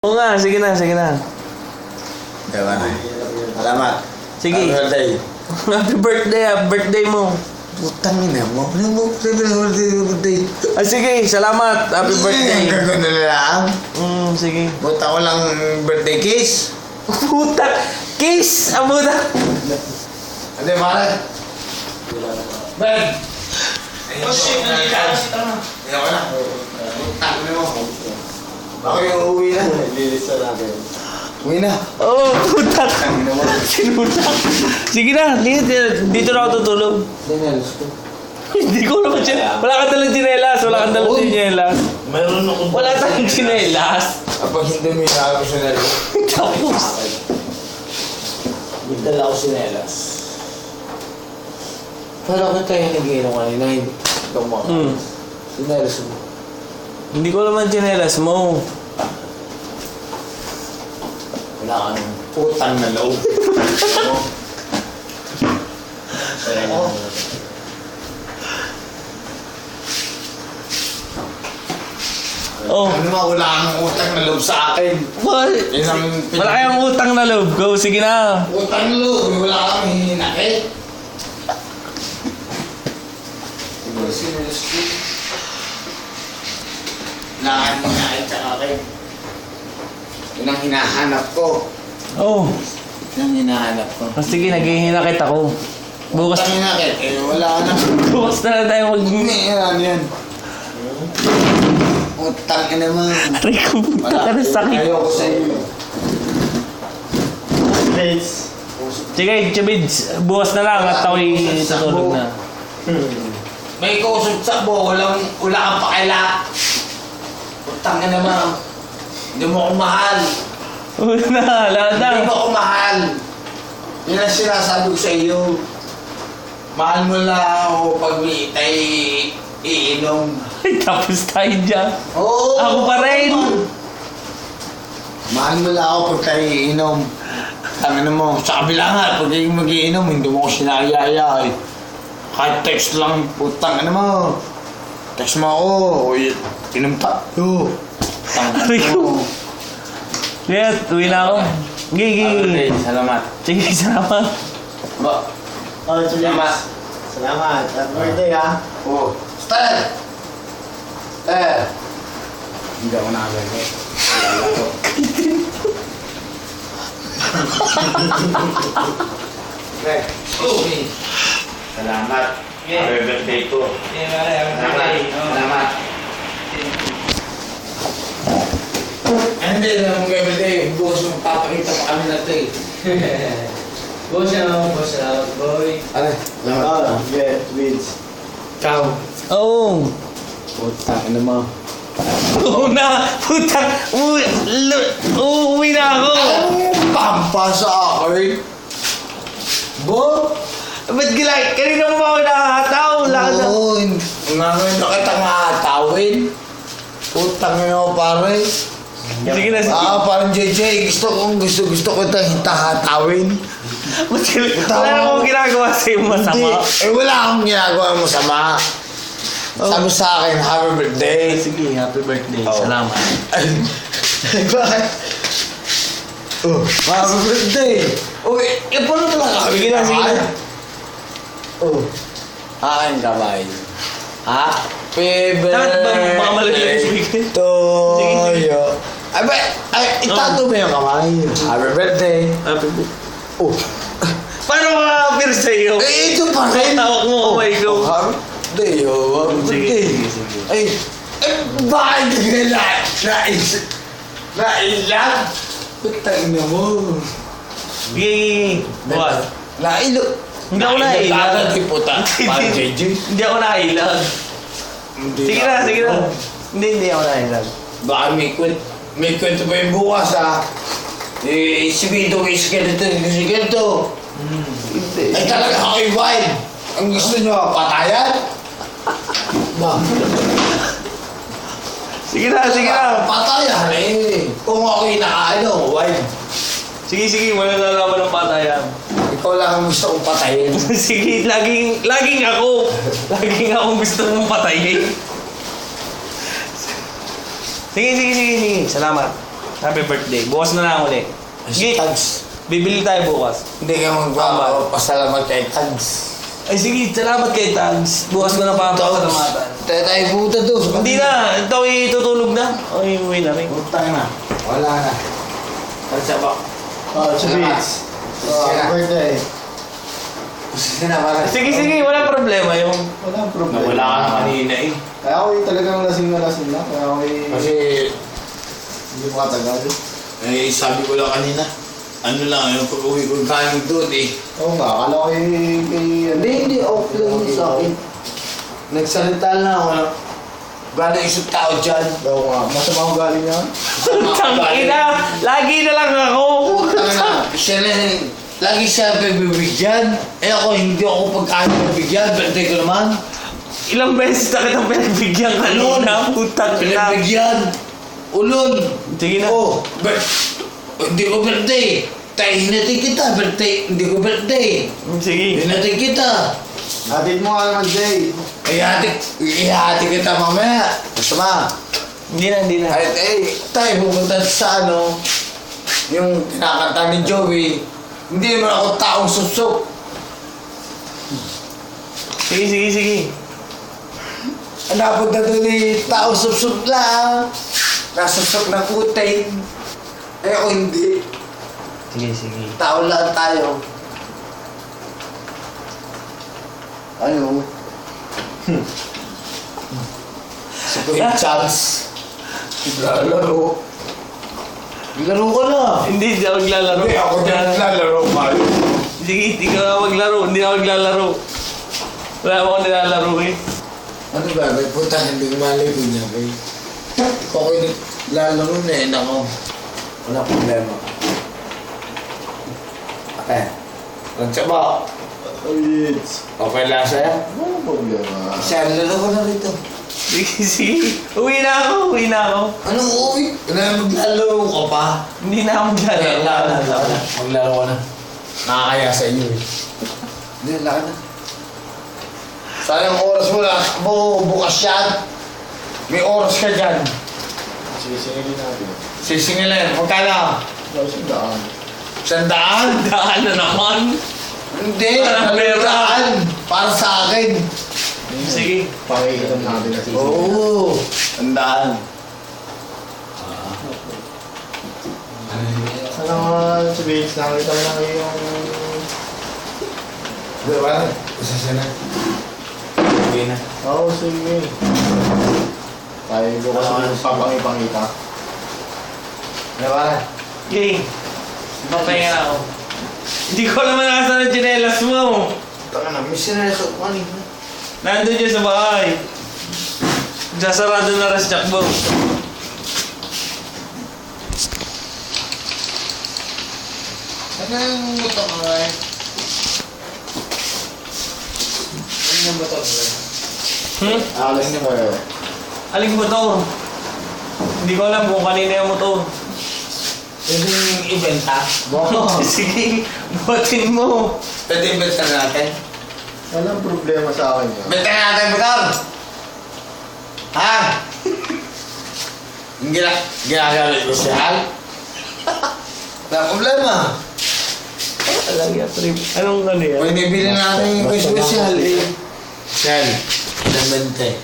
Oo nga, sige na, sige na. Diba? Salamat. Sige. Happy birthday. Happy birthday, happy birthday mo. Putang ina mo. Ano mo? Birthday. Ah, sige, salamat. Happy birthday. Gagawin na lang. Sige. Buta ko lang birthday kiss. Puta! Kiss! Ang puta! Ate, pare. Ben! Oh shit, nandito na. Ayoko na. Putang ina mo. Ako yung uwi na. Lilis na natin. Uwi na. Oo, puta! Putang ina mo. Sinutak. Sige na, dito na ako tutulog. Hindi ko naman siya. Wala kang dalang tsinelas. Wala kang dalang tsinelas. Mayroon akong... Wala tayong tsinelas. Kapag hindi mo yung ako sa nalo. Tapos. Bigdala ako sinelas. Pero kung tayo nag-iinom kanina, hindi. Ikaw mo. Sinelas mo. Hindi ko naman tsinelas mo. Wala ka nung putang na loob. Oh. Ano ba, wala kang utang na loob sa akin. Wala kayong utang na loob. Go, sige na. Utang na loob, wala kang hihinakit. Siguro sinelas ko. Wala kang hihinakit sa akin. Yun ang hinahanap ko. Oh. Yun ang hinahanap ko. Sige, naghihinakit ako. Bukas, Utang hinakit, eh wala na. bukas na lang tayo Ano yan? Utang ka naman. Aray ko, puta ka na sakit. Ayoko sa iyo. Sige, Chabids, bukas na lang at ako'y tutulog na. May kusog sa bo, wala kang pakila. Utang ka naman. Hindi mo ako mahal. Una na, lahat na. Hindi mo ako mahal. Yan ang sinasabi ko sa iyo. Mahal mo lang ako pag may itay iinom. Ay, tapos tayo dyan. Oo. Ako pa rin. Mahal mo lang ako pag tayo iinom. Tangin mo, sa kabila nga, pag kayo mag-iinom, hindi mo ko sinayaya eh. Kahit text lang, putang ano mo. Text mo ako, inom tayo. Aray ko. Liat, uwi na ako. Gigi. Salamat. Sige, salamat. Ba? Oh, salamat. Salamat. Happy birthday, ha? Oo. Stan! Hindi ako nakagano. Kilala ko. Okay. Salamat. Happy birthday ko. Salamat. Hindi na mong birthday. Bukas mong papakita pa kami natin. Boss, salamat, boy. Ano? Salamat. Yeah, Vince. Ciao. Oo. Putang ina mo. Una, putang, uuwi na ako. Pampa sa akin. Bo? Ba't gila, kanina mo ba ako nakakataw? Oo, ngayon na kita nga atawin. Putang ina mo pare. Sige na, sige. Parang JJ, gusto ko ito hitahatawin. Wala na akong ginagawa sa'yo masama. Wala akong ginagawa masama. Sabi sa akin, happy birthday. Sige, happy birthday. Salamat. Bakit? Happy birthday. Uy, paano talaga? Sige na, sige na. Akin kamay. Happy Bakit ba baka malagyan yung birthday speaker? to Sige. you. Itato mo yung kamay. Happy birthday. Happy birthday. Oh. Paano makakapir sa'yo? Ito pa rin. Tawag mo kamay ko. Happy birthday. Happy birthday. Ay, bakit ka nailag? Putang ina mo. Gigi. Bukas. Nailog. Hindi ako nailag. Agad yung puta. Parang JJ. Hindi ako nailag. Sige na, sige na. Hindi ako nailag. Baka may kwento pa yung bukas si Vito is ganito. Ay talaga ako yung wild. Ang gusto nyo, patayan? Ba? Sige na, sige na. Patayan eh. Kung ako yung wild. Sige, malalaman ng patayan. Ikaw lang ang gusto kong patayin. Sige, laging ako. Laging ako gusto mong patayin. Sige. Salamat. Happy birthday. Bukas na lang ulit. Si Sige, Tags. bibili tayo bukas. Hindi ka magpapasalamat kay Tags. Ay sige, salamat kay Tags. Bukas ko na papasalamatan. Tayo puta doon. Hindi na, ito ay tutulog na. Ay, uwi na rin. Utang na. Wala na. Kalsa ba? Oh, Chubits. Oh, happy birthday. Sige na, para. Sige, walang problema yung... Walang problema. Wala ka na kanina eh. Kaya ako talagang lasing na kaya ako Kasi, hindi makatagal. eh, sabi ko lang kanina, ano lang, yung pag-uwi ko kanin doon eh. Oo nga, akala ko Hindi, okay lang yun sa akin. Nagsalita na ako na, gano'ng isang tao dyan. Oo nga, masama akong galing yan. Tangina! Lagi na lang ako! Siya na, lagi siya pagbibigyan. Eh ako, hindi ako pagkain pagbigyan. Birthday ko naman. Ilang beses na kitang pinagbigyan kanina. Putang ina. Pinagbigyan. Ulon. Sige na. Oh, hindi ko birthday. Tayo, hinatid kita. Birthday, hindi ko birthday. Sige. Hinatid kita. Hatid mo nga naman, Jay. Ihatid kita mamaya. Gusto ma? Hindi na. Kahit tayo pupunta sa ano, yung kinakanta ni Joey. Hindi naman ako taong susok. Sige. Ang napunta doon taong susok lang. Nasusok ng utay. Eh ako hindi. Sige. Tao lang tayo. Ano? Si Kuya Charles. Lalaro. Laro ka na. Hindi ako maglalaro. Hindi ako din naglalaro, Mario. Sige, hindi ka na maglaro. Hindi ako maglalaro. Wala mo akong nilalaro eh. Ano ba? May puta, hindi ko maligo niya. Kung ako naglalaro na eh, nako. Wala problema. Okay. Nagtsaba. Chubits. Okay lang sa'yo? Walang problema. Siya, lalo ko na rito. Sige. Uwi na ako. Anong uwi? Maglalaro ka pa? Hindi na ako maglalaro. Maglaro ka na. Nakakaya sa inyo eh. Hindi, lakad na. Sayang oras mo lang. Bukas yan. May oras ka dyan. Sisingilin natin. Sisingilin. Magkano? Lasing daan. 100? Daan na naman. Hindi. Parang pera. 100 para sa akin. Sige. Pakikitam natin na sisingilin. Oo. 100. Ano nga, Chubits, nakita mo lang yung... Di ba? Isa siya na. Okay na. Oo, sige. Tayo bukas yung papangipangita. Di ba? Okay. Papahinga na ako. Hindi ko naman nakasan ang tsinelas mo. Taka na, may sinayas ako kanina. Nandun dyan sa bahay. Sasarado na rin si Chakbo. Ano yung buto ko eh? Ano yung buto ko eh? Alas na kayo. Aling motor. Hindi ko alam kung kanina yung motor. Pwede yung ibenta? Sige, buhatin mo. Pwede ibenta natin? Walang problema sa akin yan. Benta natin, Bekar! Ha? Yung ginagamit ko si Hal? Wala problema. Alam yan, trip. Anong ano yan? Pwede bilhin natin yung special eh. Shell. 20.